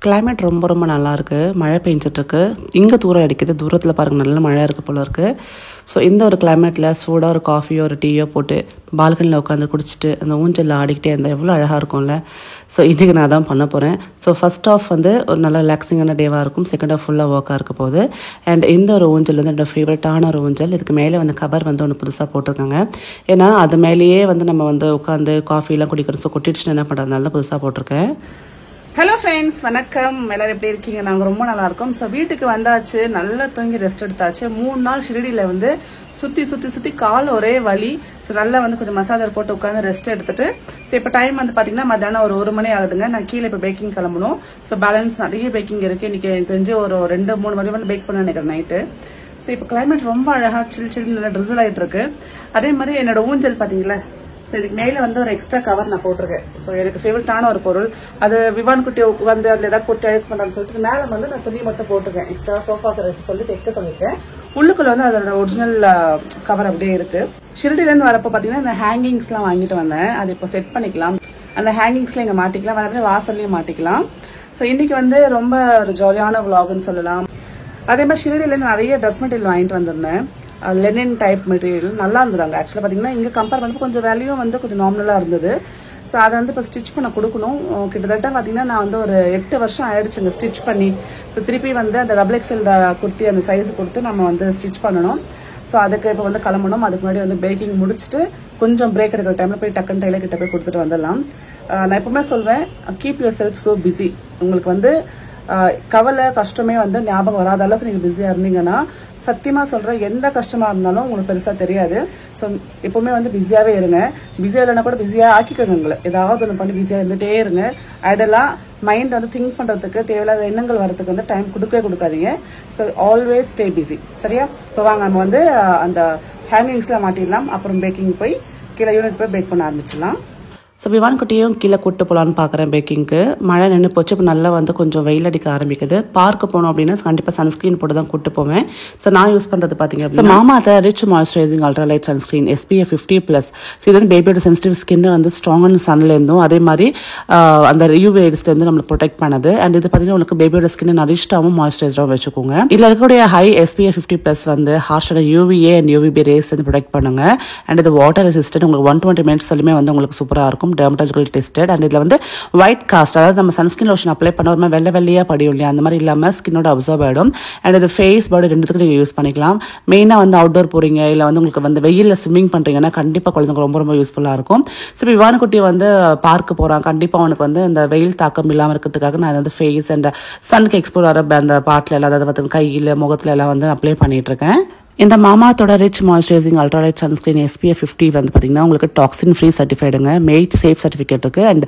Climate ரொம்ப நல்லா இருக்கு. மழை பெஞ்சிட்டு இருக்கு. இங்க தூரம் அடிக்குது. தூரத்துல பாருங்க நல்ல மழை இருக்கு போல இருக்கு. ஸோ இந்த ஒரு கிளைமேட்ல சூடா ஒரு காஃபியோ ஒரு டீயோ போட்டு பால்கனியில் உட்காந்து குடிச்சிட்டு அந்த ஊஞ்சலில் ஆடிக்கிட்டே இருந்தால் எவ்வளோ அழகாக இருக்கும்ல. ஸோ இன்றைக்கி நான் தான் பண்ண போகிறேன். ஸோ ஃபர்ஸ்ட் ஆஃப் வந்து ஒரு நல்ல ரிலாக்ஸிங்கான டேவாக இருக்கும். செகண்ட் ஆஃப் ஃபுல்லாக ஒர்க்காக இருக்க போகுது. அண்ட் இந்த ஒரு ஊஞ்சல் வந்து என்னோட ஃபேவரட்டான ஒரு ஊஞ்சல். இதுக்கு மேலே வந்து கவர் வந்து ஒன்று புதுசாக போட்டிருக்காங்க. ஏன்னா அது மேலேயே வந்து நம்ம வந்து உட்காந்து காஃபிலாம் குடிக்கிறோம். ஸோ கொட்டிடுச்சுன்னு என்ன பண்ணுறதுனால தான் புதுசாக போட்டிருக்கேன். ஹலோ ஃப்ரெண்ட்ஸ், வணக்கம். எல்லாரும் எப்படி இருக்கீங்க? நாங்கள் ரொம்ப நல்லா இருக்கோம். ஸோ வீட்டுக்கு வந்தாச்சு, நல்லா தூங்கி ரெஸ்ட் எடுத்தாச்சு. 3 நாள் ஷிரடியில் வந்து சுற்றி கால் ஒரே வலி. ஸோ நல்லா வந்து கொஞ்சம் மசாஜர் போட்டு உட்காந்து ரெஸ்ட் எடுத்துட்டு, ஸோ இப்போ டைம் வந்து பார்த்தீங்கன்னா மத்தியானம் ஒரு 1 மணி ஆகுதுங்க. நான் கீழே இப்போ பேக்கிங் கிளம்பணும். ஸோ பேலன்ஸ் நிறைய பேக்கிங் இருக்குது. இன்றைக்கி எனக்கு தெரிஞ்சு ஒரு 2-3 மணி வந்து பேக் பண்ண நினைக்கிறேன் நைட்டு. ஸோ இப்போ கிளைமேட் ரொம்ப அழகாக சில் நல்லா ட்ரிசில் ஆகிட்டு இருக்கு. அதே மாதிரி என்னோட ஊஞ்சல் பார்த்தீங்களா, ஸோ இதுக்கு மேலே வந்து ஒரு எக்ஸ்ட்ரா கவர் நான் போட்டிருக்கேன். ஸோ எனக்கு ஃபேவரட்டான ஒரு பொருள் அது. விவான் குட்டி வந்து அதில் ஏதாவது போட்டு அழுக்கு பண்ணுறான்னு சொல்லிட்டு மேலே வந்து நான் துணி மட்டும் போட்டிருக்கேன். எக்ஸ்ட்ரா சோஃபாக்கு ரெட்டு சொல்லி தைக்க சொல்லியிருக்கேன். உள்ளுக்குள்ள வந்து அதோட ஒரிஜினல் கவர் அப்படியே இருக்கு. ஷிரடிலேருந்து வரப்போ பார்த்தீங்கன்னா இந்த ஹேங்கிங்ஸ்லாம் வாங்கிட்டு வந்தேன். அது இப்போ செட் பண்ணிக்கலாம். அந்த ஹேங்கிங்ஸ்ல இங்கே மாட்டிக்கலாம், அதே வாசல்லையும் மாட்டிக்கலாம். ஸோ இன்னைக்கு வந்து ரொம்ப ஒரு ஜாலியான விளாக்னு சொல்லலாம். அதே மாதிரி ஷிரடியிலேருந்து நிறைய ட்ரெஸ் மெட்டீரியல் வாங்கிட்டு வந்திருந்தேன். லெனின் டைப் மெட்டீரியல் நல்லா இருந்தது. ஆக்சுவலாக பார்த்தீங்கன்னா இங்கே கம்பேர் பண்ணுறது கொஞ்சம் வேல்யூவும் வந்து கொஞ்சம் நார்மலாக இருந்தது. ஸோ அதை வந்து இப்போ ஸ்டிச் பண்ண கொடுக்கணும். கிட்டத்தட்ட பார்த்தீங்கன்னா நான் வந்து ஒரு 8 வருஷம் ஆயிடுச்சுங்க ஸ்டிச் பண்ணி. ஸோ திருப்பி வந்து அந்த டபுள் எக்ஸல் குர்த்தி அந்த சைஸ் கொடுத்து நம்ம வந்து ஸ்டிச் பண்ணணும். ஸோ அதுக்கு இப்போ வந்து கிளம்பணும். அதுக்கு முன்னாடி வந்து பேக்கிங் முடிச்சுட்டு கொஞ்சம் பிரேக் எடுக்கிற டைமில் போய் டக்குன்னு டெய்லர் கிட்ட போய் கொடுத்துட்டு வந்துடலாம். நான் எப்பவுமே சொல்வேன், keep your self so busy. உங்களுக்கு வந்து கவலை கஷ்டமே வந்து ஞாபகம் வராத அளவுக்கு நீங்கள் பிஸியாக இருந்தீங்கன்னா சத்தியமா சொல்றேன், எந்த கஷ்டமா இருந்தாலும் உங்களுக்கு பெருசா தெரியாது. ஸோ எப்பவுமே வந்து பிஸியாவே இருங்க. பிஸியா இல்லைன்னா கூட பிஸியா ஆக்கிக்கோங்க. உங்களை ஏதாவது ஒன்று பண்ணி பிஸியா இருந்துட்டே இருங்க. ஐடெல்லாம் மைண்ட் வந்து திங்க் பண்றதுக்கு தேவையில்லாத எண்ணங்கள் வரதுக்கு வந்து டைம் கொடுக்காதீங்க. So always stay busy. சரியா? இப்போ வாங்க நம்ம வந்து அந்த ஹேங்கிங்ஸ்ல மாட்டிடலாம். அப்புறம் பேக்கிங் போய் கீழே யூனிட் போய் பேக் பண்ண ஆரம்பிச்சிடலாம். ஸோ விவான் குட்டியும் கீழே கூட்டு போகலான்னு பார்க்குறேன் பேக்கிங்க்கு. மழை நின்று போச்சு. இப்போ நல்லா வந்து கொஞ்சம் வெயில் அடிக்க ஆரம்பிக்குது. பார்க்க போனோம் அப்படின்னா கண்டிப்பாக சன்ஸ்க்ரீன் போட்டு தான் கூட்டு போவேன். ஸோ நான் யூஸ் பண்ணுறது பார்த்தீங்க அப்படின்னா Mamaearth rich moisturising ultralight sunscreen SPF 50+. So இது வந்து பேபியோட சென்சிட்டிவ் ஸ்கின் வந்து ஸ்ட்ராங்கான சன்லேருந்தும் அதே மாதிரி அந்த UV ரேஸ்லேருந்து நம்மளை ப்ரொடெக்ட் பண்ணுது. அண்ட் இது பார்த்தீங்கன்னா உங்களுக்கு பேபியோட ஸ்கின் நரிஷ்டாகவும் மாய்ஸ்சரைசராகவும் வச்சுக்கோங்க. இதில் இருக்கக்கூடிய ஹை SPF 50+ வந்து ஹார்ஷான UVA அண்ட் UVB ரேஸ் வந்து ப்ரொடெக்ட் பண்ணுங்க. அண்ட் இது வாட்டர் ரெசிஸ்டன்ட். உங்களுக்கு 120 மினிட்ஸ் வரையுமே வந்து உங்களுக்கு சூப்பராக இருக்கும். Dermatological tested. அண்ட் இதில் வந்து ஒயிட் காஸ்ட், அதாவது நம்ம சன்ஸ்கிரீன் லோஷன் அப்ளை பண்ண ஒரு மாதிரி வெள்ளையா படியும் இல்லையா, அந்த மாதிரி இல்லாமல் ஸ்கின்னோட அப்சர்வ் ஆகிடும். அண்ட் இது ஃபேஸ் பாடி ரெண்டுத்துக்கு நீங்கள் யூஸ் பண்ணிக்கலாம். மெயினாக வந்து அவுட்டோர் போறீங்க இல்லை வந்து உங்களுக்கு வந்து வெயிலில் ஸ்விம்மிங் பண்ணுறீங்கன்னா கண்டிப்பாக குழந்தைங்க ரொம்ப யூஸ்ஃபுல்லாக இருக்கும். ஸோ இப்போ விவான் குட்டி வந்து பார்க்க போகிறான். கண்டிப்பாக அவனுக்கு வந்து இந்த வெயில் தாக்கம் இல்லாமல் இருக்கிறதுக்காக நான் வந்து ஃபேஸ் அண்ட் சனுக்கு எக்ஸ்போர் ஆகிற அந்த பாட்டில் எல்லாம், அதாவது வந்து கையில் முகத்தில் எல்லாம் வந்து அப்ளை பண்ணிட்டு இருக்கேன். இந்த மாமாத்தோட rich moisturising ultralight sunscreen SPF 50 வந்து பார்த்தீங்கன்னா உங்களுக்கு டாக்ஸின் ஃப்ரீ சர்டிஃபைடுங்க. மேட் சேஃப் சர்டிஃபிகேட் இருக்கு. And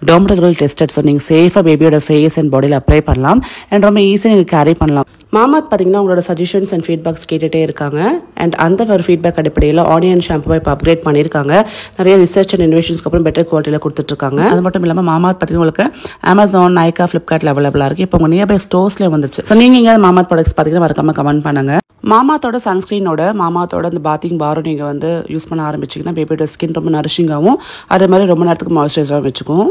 dermatological tested. ஸோ நீங்கள் சேஃபாக பேபியோட ஃபேஸ் அண்ட் பாடியில் அப்ளை பண்ணலாம். அண்ட் ரொம்ப ஈஸியாக நீங்கள் கேரி பண்ணலாம். மாமாத் பார்த்தீங்கன்னா உங்களோட சஜஷன்ஸ் அண்ட் ஃபீட்பேக்ஸ் கேட்டுகிட்டே இருக்காங்க. அண்ட் அந்த ஒரு ஃபீட்பேக் அடிப்படையில் ஆனியன் ஷாம்புவை இப்போ அப்கிரேட் பண்ணியிருக்காங்க. நிறைய ரிசர்ச் அண்ட் இன்வெஸ்ஷன்ஸ்க்கு அப்புறம் பெட்டர் குவாலிட்டியில் கொடுத்துட்ருக்காங்க. அது மட்டும் இல்லாமல் மாமாத் பார்த்தீங்கன்னா உங்களுக்கு Amazon, Nykaa, Flipkartல அவைலபிளாக இருக்குது. இப்போ உங்கள் நியர்பை ஸ்டோர்ஸ்லேயே வந்துருச்சு. ஸோ நீங்கள் எங்கேயாவது மாமாத் ப்ராடக்ட்ஸ் பார்த்தீங்கன்னா மறக்காம கமெண்ட் பண்ணுங்க. மாமாத்தோட சன்ஸ்கிரீனோட மாமாத்தோட அந்த பாத்திங் பாரும் நீங்கள் வந்து யூஸ் பண்ண ஆரம்பிச்சிங்கன்னா பேபியோட ஸ்கின் ரொம்ப நரிஷிங்காகவும் அதே மாதிரி ரொம்ப நேரத்துக்கு மாய்ஸ்சரைசராகவும் வச்சுக்கும்.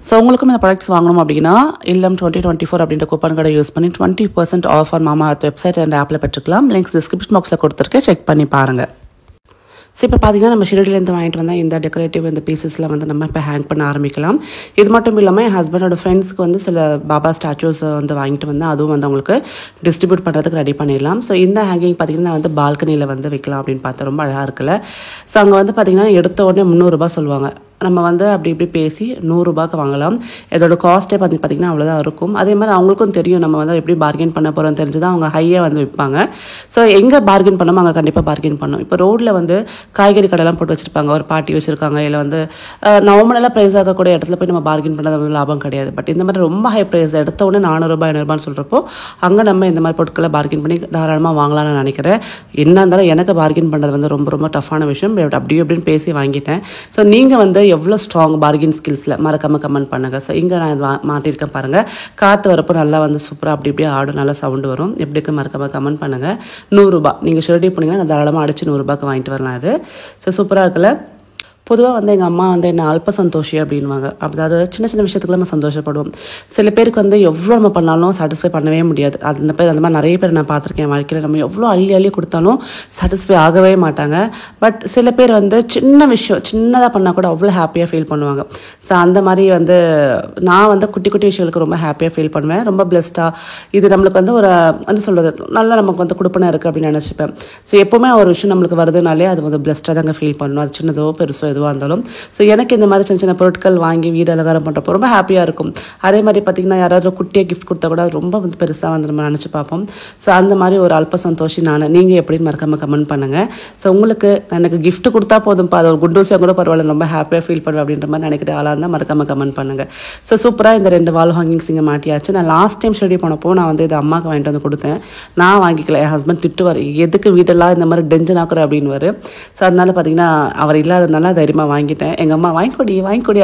ஸோ உங்களுக்கும் இந்த ப்ராடக்ட்ஸ் வாங்கணும் அப்படின்னா இல்லம் 2024 அப்படின்ற கூப்பன் கடை யூஸ் பண்ணி 20% ஆஃப் ஆன் மாமா வெப்சைட் அண்ட் ஆப்பில் பெற்றுக்கலாம். லிங்க்ஸ் டிஸ்கிரிப்ஷன் பாக்ஸில் கொடுத்துருக்கேன், செக் பண்ணி பாருங்கள். ஸோ இப்போ பார்த்தீங்கன்னா நம்ம ஷிரடியிலேருந்து வாங்கிட்டு வந்தால் இந்த டெக்கரேட்டிவ் இந்த பீசஸ்லாம் வந்து நம்ம இப்போ ஹேங் பண்ண ஆரம்பிக்கலாம். இது மட்டும் இல்லாமல் என் ஹஸ்பண்டோட ஃப்ரெண்ட்ஸ்க்கு வந்து சில பாபா ஸ்டாச்சூஸ் வந்து வாங்கிட்டு வந்தால் அதுவும் வந்து அவங்களுக்கு டிஸ்ட்ரிபியூட் பண்ணுறதுக்கு ரெடி பண்ணிடலாம். ஸோ இந்த ஹேங்கிங் பார்த்தீங்கன்னா வந்து பால்கனியில் வந்து வைக்கலாம் அப்படின்னு பார்த்தா ரொம்ப அழகாக இருக்குல்ல. ஸோ அங்கே வந்து பார்த்தீங்கன்னா எடுத்த உடனே 300 ரூபாய் சொல்லுவாங்க. நம்ம வந்து அப்படி இப்படி பேசி 100 ரூபாய்க்கு வாங்கலாம். இதோட காஸ்ட்டே பார்த்தீங்கன்னா அவ்வளோதான் இருக்கும். அதே மாதிரி அவங்களுக்கும் தெரியும் நம்ம வந்து எப்படி பார்கெயின் பண்ண போகிறோம் தெரிஞ்சு தான் அவங்க ஹையாக வந்து விற்பாங்க. ஸோ எங்கே பார்கெயின் பண்ணோமோ அங்கே கண்டிப்பாக பார்கெயின் பண்ணணும். இப்போ ரோட்டில் வந்து காய்கறி கடைலாம் போட்டு வச்சுருப்பாங்க, ஒரு பாட்டி வச்சுருக்காங்க, இல்லை வந்து நார்மலாக ப்ரைஸ் ஆகக்கூடிய இடத்துல போய் நம்ம பார்கெயின் பண்ணது வந்து லாபம் கிடையாது. பட் இந்த மாதிரி ரொம்ப ஹை ப்ரைஸ் எடுத்த உடனே 400 ரூபாய் 500 ரூபான்னு சொல்கிறப்போ அங்கே நம்ம இந்த மாதிரி பொருட்களை பார்கெயின் பண்ணி தாராளமாக வாங்கலாம்னு நினைக்கிறேன். என்ன இருந்தாலும் எனக்கு பார்கெயின் பண்ணுறது வந்து ரொம்ப டஃப்பான விஷயம். அப்படி அப்படின்னு பேசி வாங்கிட்டேன். ஸோ நீங்கள் வந்து எவ்வளோ ஸ்ட்ராங் பார்கெயின் ஸ்கில்ஸில் மறக்காமல் கமெண்ட் பண்ணுங்கள். ஸோ இங்கே நான் மாட்டியிருக்கேன் பாருங்கள். காற்று வரப்போ நல்லா வந்து சூப்பராக அப்படி இப்படியே ஆடும், நல்லா சவுண்டு வரும். எப்படிக்கு மறக்காமல் கமெண்ட் பண்ணுங்கள். 100 ரூபாய் நீங்கள் ஷிரடி போனீங்கன்னா தாராளமாக அடிச்சு 100 ரூபாய்க்கு வாங்கிட்டு வரலாம். அது ஸோ சூப்பராக இருக்குல்ல. பொதுவாக வந்து எங்கள் அம்மா வந்து என்ன அல்ப சந்தோஷி அப்படின்வாங்க. அதாவது சின்ன சின்ன விஷயத்துக்குள்ள நம்ம சந்தோஷப்படுவோம். சில பேருக்கு வந்து எவ்வளோ நம்ம பண்ணாலும் சாட்டிஸ்ஃபை பண்ணவே முடியாது. அந்த மாதிரி நிறைய பேர் நான் பார்த்துருக்கேன் வாழ்க்கையில். நம்ம எவ்வளோ அள்ளி அள்ளி கொடுத்தாலும் சாட்டிஸ்ஃபை ஆகவே மாட்டாங்க. பட் சில பேர் வந்து சின்ன விஷயம் சின்னதாக பண்ணால் கூட அவ்வளோ ஹாப்பியாக ஃபீல் பண்ணுவாங்க. ஸோ அந்த மாதிரி வந்து நான் வந்து குட்டி குட்டி விஷயங்களுக்கு ரொம்ப ஹாப்பியாக ஃபீல் பண்ணுவேன். ரொம்ப பிளெஸ்டாக இது நம்மளுக்கு வந்து ஒரு என்ன சொல்கிறது நல்லா நமக்கு வந்து கொடுப்பனை இருக்குது அப்படின்னு நினச்சிப்பேன். ஸோ எப்போவுமே ஒரு விஷயம் நம்மளுக்கு வருதுனாலே அது வந்து பிளெஸ்டாக தாங்க ஃபீல் பண்ணணும். அது சின்னதோ பெருசோ எதுவாக இருந்தாலும். ஸோ எனக்கு இந்த மாதிரி சின்ன சின்ன பொருட்கள் வாங்கி வீடு அலங்காரம் பண்ணுறப்போ ரொம்ப ஹாப்பியாக இருக்கும். அதே மாதிரி பார்த்திங்கன்னா யாராவது குட்டியாக கிஃப்ட் கொடுத்தா கூட அது ரொம்ப வந்து பெருசாக வந்து நம்ம நினச்சி பார்ப்போம். ஸோ அந்த மாதிரி ஒரு அல்ப சந்தோஷி நான். நீங்கள் எப்படின்னு மறக்காமல் கமெண்ட் பண்ணுங்கள். ஸோ உங்களுக்கு எனக்கு கிஃப்ட் கொடுத்தா போதும்ப்பா, அது ஒரு குண்டூசியாக கூட பரவாயில்ல, ரொம்ப ஹாப்பியாக ஃபீல் பண்ணுவேன் அப்படின்ற மாதிரி நினைக்கிற ஆளாக இருந்தால் மறக்காமல் கமெண்ட் பண்ணுங்கள். ஸோ சூப்பராக இந்த 2 வால் ஹேங்கிங்ஸ் இங்கே மாட்டியாச்சு. நான் லாஸ்ட் டைம் ஷெடி போனப்போ நான் வந்து இது அம்மாவுக்கு வாங்கிட்டு வந்து கொடுத்தேன். நான் வாங்கிக்கல. என் ஹஸ்பண்ட் திட்டுவார், எதுக்கு வீட்டெல்லாம் இந்த மாதிரி டென்ஷன் ஆக்குற அப்படின்னுவார். ஸோ அதனால பார்த்தீங்கன்னா அவர் இல்லாததுனால தைரியமாக வாங்கிட்டேன். எங்கள் அம்மா வாங்கிக்கொடி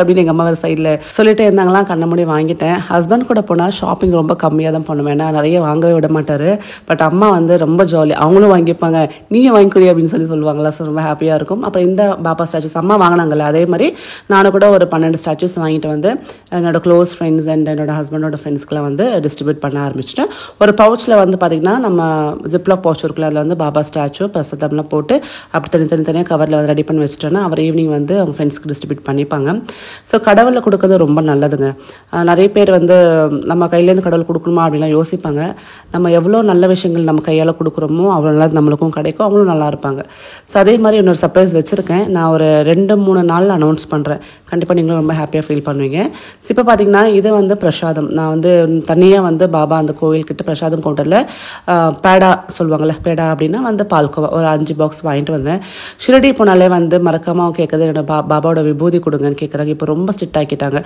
அப்படின்னு எங்கள் அம்மா வேறு சைடில் சொல்லிட்டே இருந்தாங்களாம். கண்ண மூடி வாங்கிட்டேன். ஹஸ்பண்ட் கூட போனால் ஷாப்பிங் ரொம்ப கம்மியாக தான் பண்ணுவேன். நான் நிறைய வாங்கவே விட மாட்டார். பட் அம்மா வந்து ரொம்ப ஜாலி, அவங்களும் வாங்கிப்பாங்க, நீங்கள் வாங்கிக்கொடி அப்படின்னு சொல்லுவாங்களா. ஸோ ரொம்ப ஹாப்பியாக இருக்கும். அப்புறம் இந்த பாபா ஸ்டாச்சூஸ் அம்மா வாங்கினாங்கல்ல, அதே மாதிரி நானும் கூட ஒரு 12 ஸ்டாச்சூஸ் வாங்கிட்டு வந்து என்னோட க்ளோஸ் ஃப்ரெண்ட்ஸ் அண்ட் என்னோட ஹஸ்பண்டோட ஃப்ரெண்ட்ஸ்க்குலாம் வந்து டிஸ்ட்ரிபியூட் பண்ண ஆரம்பிச்சிட்டேன். ஒரு பவுச்சில் வந்து பார்த்திங்கன்னா நம்ம ஜிப்லாக் பவுச் இருக்குல்ல, அதில் வந்து பாபா ஸ்டாச்சு பிரசாதம்லாம் போட்டு அப்படி தனித்தனியாக கவரில் வந்து ரெடி பண்ணி வச்சுட்டோன்னா அவர் ஈவினிங் வந்து அவங்க ஃப்ரெண்ட்ஸ்க்கு டிஸ்ட்ரிபியூட் பண்ணிப்பாங்க. ஸோ கடவுளில் கொடுக்குறது ரொம்ப நல்லதுங்க. நிறைய பேர் வந்து நம்ம கையிலேருந்து கடவுள் கொடுக்கணுமா அப்படின்லாம் யோசிப்பாங்க. நம்ம எவ்வளோ நல்ல விஷயங்கள் நம்ம கையால் கொடுக்குறோமோ அவ்வளோ நல்லது நம்மளுக்கும் கிடைக்கும், அவங்களும் நல்லா இருப்பாங்க. ஸோ அதே மாதிரி இன்னொரு சர்ப்ரைஸ் வச்சுருக்கேன். நான் ஒரு 2-3 நாளில் அனௌன்ஸ் பண்ணுறேன். கண்டிப்பாக நீங்களும் ரொம்ப ஹாப்பியாக ஃபீல் பண்ணுவீங்க. ஸோ இப்போ பார்த்திங்கன்னா இது வந்து பிரசாதம். நான் வந்து தனியாக வந்து பாபா அந்த கோவில்கிட்ட பிரசாதம் கவுண்டரில் பேடா சொல்லுவாங்கள்ல, பேடா அப்படின்னா வந்து பால்கோவா ஒரு 5 பாக்ஸ் வாங்கிட்டு வந்தேன். ஷிரடி போனாலே வந்து மறக்காமல் கேட்குறது என்னோட பாபாவோட விபூதி கொடுங்கன்னு கேட்குறாங்க. இப்போ ரொம்ப ஸ்ட்ரிக்ட் ஆக்கிட்டாங்க.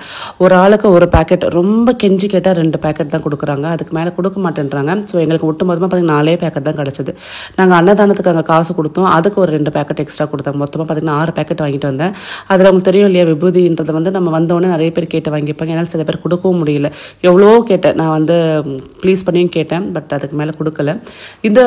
ஒரு ஆளுக்கு ஒரு பேக்கெட், ரொம்ப கெஞ்சி கேட்டால் 2 பேக்கெட் தான் கொடுக்குறாங்க, அதுக்கு மேலே கொடுக்க மாட்டேன்றாங்க. ஸோ எங்களுக்கு ஒட்டு மொத்தமாக பார்த்திங்கன்னா 4 பேக்கெட் தான் கிடச்சிது. நாங்கள் அன்னதானத்துக்கு அங்கே காசு கொடுத்தோம், அதுக்கு ஒரு 2 பேக்கெட் எக்ஸ்ட்ரா கொடுத்தாங்க. மொத்தமாக பார்த்திங்கன்னா 6 பேக்கெட் வாங்கிட்டு வந்தேன். அதில் உங்களுக்கு தெரியும் இல்லையா, விபூதின்றது வந்து நம்ம வந்தோடனே நிறைய பேர் கேட்டு வாங்கிப்பாங்க. என்னால் சில பேர் கொடுக்கவும் முடியல. எவ்வளோ கேட்டேன், நான் வந்து ப்ளீஸ் பண்ணியும் கேட்டேன், பட் அதுக்கு மேலே கொடுக்கல.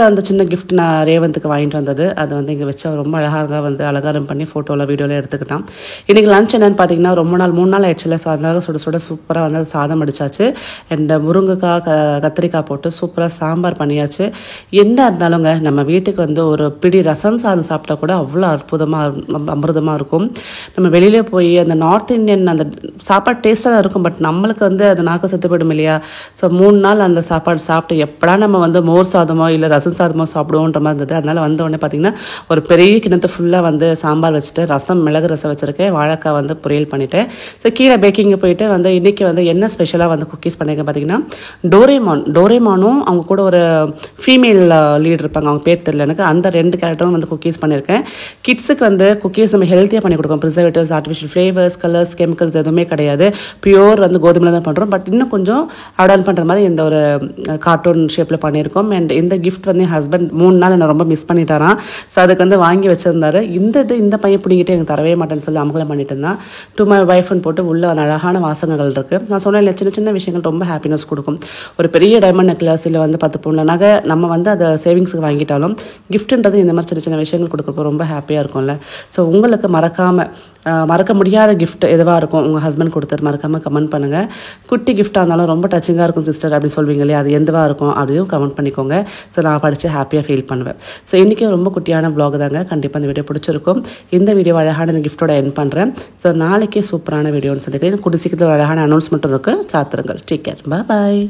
அந்த சின்ன கிஃப்ட் நான் ரேவந்துக்கு வாங்கிட்டு வந்தது. அது வந்து இங்கே வச்சு ரொம்ப அழகாக வந்து அலங்காரம் பண்ணி ஃபோட்டோவில் வீடியோவில் எடுத்துக்கிட்டான். இன்றைக்கி லஞ்ச் என்னென்னு பார்த்தீங்கன்னா ரொம்ப நாள் 3 நாள் ஆயிடுச்சுல. ஸோ அதனால சுட சூப்பராக வந்து சாதம் அடித்தாச்சு. அண்ட் முருங்கைக்காய் கத்திரிக்காய் போட்டு சூப்பராக சாம்பார் பண்ணியாச்சு. என்ன இருந்தாலுங்க நம்ம வீட்டுக்கு வந்து ஒரு பிடி ரசம் சாதம் சாப்பிட்டா கூட அவ்வளோ அமிர்தமாக இருக்கும். நம்ம வெளியிலே போய் அந்த நார்த் இந்தியன் அந்த சாப்பாடு டேஸ்ட்டாக இருக்கும், பட் நம்மளுக்கு வந்து அது நாக்கு செத்து போயிடும் இல்லையா. ஸோ 3 நாள் அந்த சாப்பாடு சாப்பிட்டு எப்படா நம்ம வந்து மோர் சாதமோ இல்லை ரசம் சாதமோ சாப்பிடுவோன்ற மாதிரி இருந்தது. அதனால் வந்த உடனே பார்த்திங்கன்னா ஒரு பெரிய கிணத்து ஃபுல்லாக வந்து சாம்பார் வச்சுட்டு மிளகு ரசம் வச்சுருக்கேன், வாழைக்காய் வந்து பொரியல் பண்ணிவிட்டேன். ஸோ கீழே பேக்கிங்கு போயிட்டு வந்து இன்றைக்கி வந்து என்ன ஸ்பெஷலாக வந்து குக்கீஸ் பண்ணியிருக்கேன் பார்த்திங்கன்னா டோரேமானும் அவங்க கூட ஒரு ஃபீமேல் லீட் இருப்பாங்க, அவங்க பேர் தெரியல எனக்கு, அந்த 2 கேரக்டரும் வந்து குக்கீஸ் பண்ணியிருக்கேன். கிட்ஸுக்கு வந்து குக்கீஸ் நம்ம ஹெல்த்தியாக பண்ணி கொடுக்கோம். Preservatives, artificial flavours, colours, chemicals எதுவுமே கிடையாது. பியூர் வந்து கோதுமையில் தான் பண்ணுறோம். பட் இன்னும் கொஞ்சம் அடான் பண்ணுற மாதிரி இந்த ஒரு கார்ட்டூன் ஷேப்பில் பண்ணியிருக்கோம். அண்ட் இந்த கிஃப்ட் வந்து என் ஹஸ்பண்ட் 3 நாள் என்னை ரொம்ப மிஸ் பண்ணிட்டாரான். ஸோ அதுக்கு வந்து வாங்கி வச்சுருந்தாரு. இந்த பையன் பிடிங்கிட்டு எனக்கு தரவே மாட்டேன்னு சொல்லி அமகலம் பண்ணிட்டு இருந்தான். டு மை வைஃப்னு போட்டு உள்ள அழகான வாசகங்கள் இருக்குது. நான் சொன்னேன் சின்ன சின்ன விஷயங்கள் ரொம்ப ஹாப்பினஸ் கொடுக்கும். ஒரு பெரிய டைமண்ட் நெக்லஸ் இல்லை வந்து 10 பவுன் நகை நம்ம வந்து அதை சேவிங்ஸுக்கு வாங்கிட்டாலும் கிஃப்ட்ன்றது இந்த மாதிரி சின்ன சின்ன விஷயங்கள் கொடுக்குறப்போ ரொம்ப ஹாப்பியாக இருக்கும்ல. ஸோ உங்களுக்கு மறக்க முடியாத கிஃப்ட் எதுவாக இருக்கும் உங்கள் ஹஸ்பண்ட் கொடுத்தது மறக்காமல் கமெண்ட் பண்ணுங்கள். குட்டி கிஃப்டாக இருந்தாலும் ரொம்ப டச்சிங்காக இருக்கும் சிஸ்டர் அப்படி சொல்வீங்க இல்லையா, அது எதுவாக இருக்கும் அப்படியும் கமெண்ட் பண்ணிக்கோங்க. ஸோ நான் படித்து ஹாப்பியாக ஃபீல் பண்ணுவேன். ஸோ இன்றைக்கி ரொம்ப குட்டியான வ்ளாக் தாங்க. கண்டிப்பாக இந்த வீடியோ பிடிச்சிருக்கும். இந்த வீடியோ அழகான இந்த கிஃப்ட்டோட எண்ட் பண்ணுறேன். ஸோ நாளைக்கே சூப்பரான வீடியோன்னு சொல்லிக்கிறேன். குடிசீக்கிரத்தில் ஒரு அழகான அனௌன்ஸ்மெண்ட்டும் இருக்குது, காத்திருங்கள். டேக் கேர், பாய்.